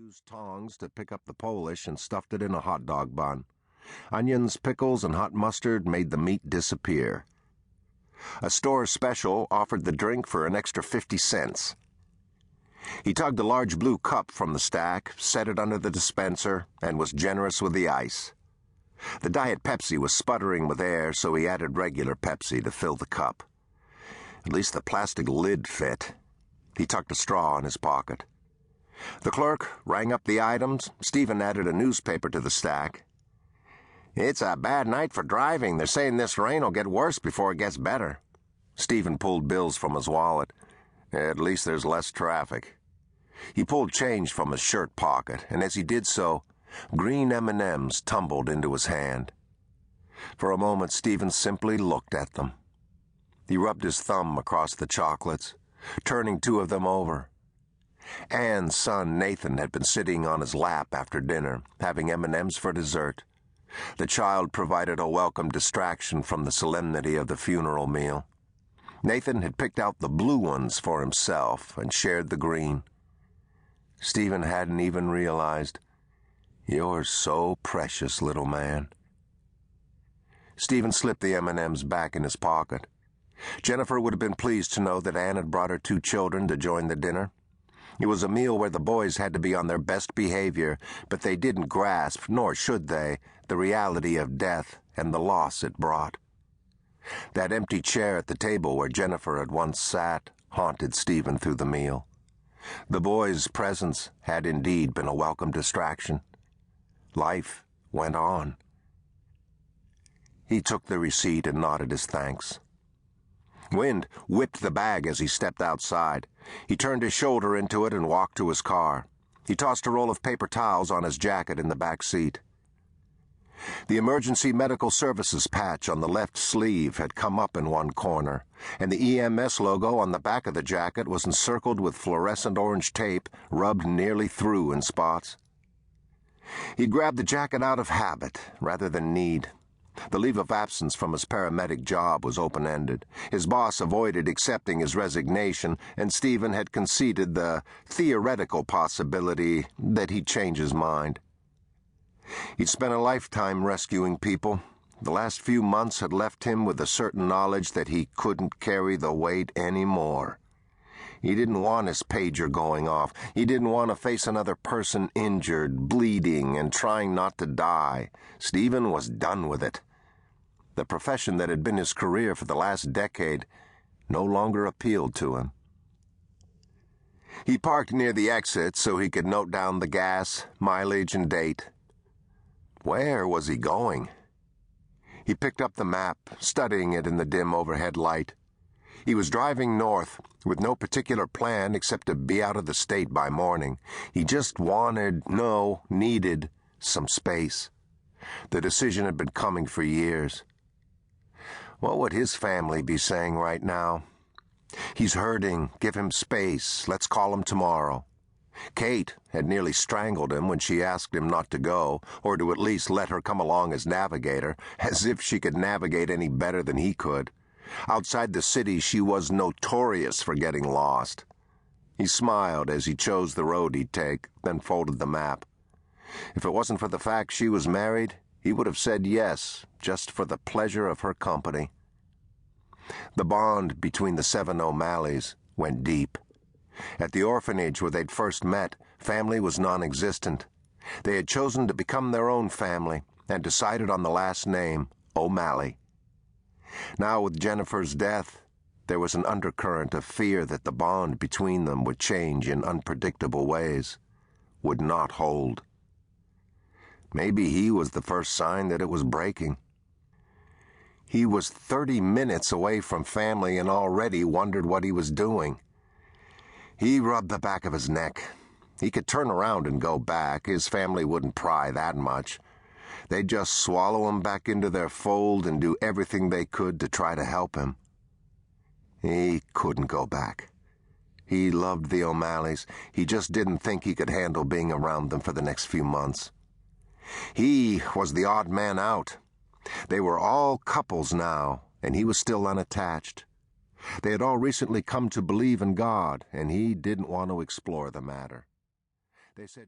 used tongs to pick up the Polish and stuffed it in a hot dog bun. Onions, pickles, and hot mustard made the meat disappear. A store special offered the drink for an extra 50 cents. He tugged a large blue cup from the stack, set it under the dispenser, and was generous with the ice. The Diet Pepsi was sputtering with air, so he added regular Pepsi to fill the cup. At least the plastic lid fit. He tucked a straw in his pocket. The clerk rang up the items. Stephen added a newspaper to the stack. "It's a bad night for driving. They're saying this rain will get worse before it gets better." Stephen pulled bills from his wallet. "At least there's less traffic." He pulled change from his shirt pocket, and as he did so, green M&Ms tumbled into his hand. For a moment, Stephen simply looked at them. He rubbed his thumb across the chocolates, turning two of them over. Anne's son, Nathan, had been sitting on his lap after dinner, having M&Ms for dessert. The child provided a welcome distraction from the solemnity of the funeral meal. Nathan had picked out the blue ones for himself and shared the green. Stephen hadn't even realized. "You're so precious, little man." Stephen slipped the M&Ms back in his pocket. Jennifer would have been pleased to know that Anne had brought her two children to join the dinner. It was a meal where the boys had to be on their best behavior, but they didn't grasp, nor should they, the reality of death and the loss it brought. That empty chair at the table where Jennifer had once sat haunted Stephen through the meal. The boys' presence had indeed been a welcome distraction. Life went on. He took the receipt and nodded his thanks. Wind whipped the bag as he stepped outside. He turned his shoulder into it and walked to his car. He tossed a roll of paper towels on his jacket in the back seat. The emergency medical services patch on the left sleeve had come up in one corner, and the EMS logo on the back of the jacket was encircled with fluorescent orange tape rubbed nearly through in spots. He grabbed the jacket out of habit rather than need. The leave of absence from his paramedic job was open-ended. His boss avoided accepting his resignation, and Stephen had conceded the theoretical possibility that he'd change his mind. He'd spent a lifetime rescuing people. The last few months had left him with a certain knowledge that he couldn't carry the weight anymore. He didn't want his pager going off. He didn't want to face another person injured, bleeding, and trying not to die. Stephen was done with it. The profession that had been his career for the last decade no longer appealed to him. He parked near the exit so he could note down the gas, mileage, and date. Where was he going? He picked up the map, studying it in the dim overhead light. He was driving north, with no particular plan except to be out of the state by morning. He just needed some space. The decision had been coming for years. What would his family be saying right now? "He's hurting. Give him space. Let's call him tomorrow." Kate had nearly strangled him when she asked him not to go, or to at least let her come along as navigator, as if she could navigate any better than he could. Outside the city, she was notorious for getting lost. He smiled as he chose the road he'd take, then folded the map. If it wasn't for the fact she was married, he would have said yes, just for the pleasure of her company. The bond between the seven O'Malleys went deep. At the orphanage where they'd first met, family was non-existent. They had chosen to become their own family and decided on the last name, O'Malley. Now, with Jennifer's death, there was an undercurrent of fear that the bond between them would change in unpredictable ways, would not hold. Maybe he was the first sign that it was breaking. He was 30 minutes away from family and already wondered what he was doing. He rubbed the back of his neck. He could turn around and go back. His family wouldn't pry that much. They'd just swallow him back into their fold and do everything they could to try to help him. He couldn't go back. He loved the O'Malleys. He just didn't think he could handle being around them for the next few months. He was the odd man out. They were all couples now, and he was still unattached. They had all recently come to believe in God, and he didn't want to explore the matter. They said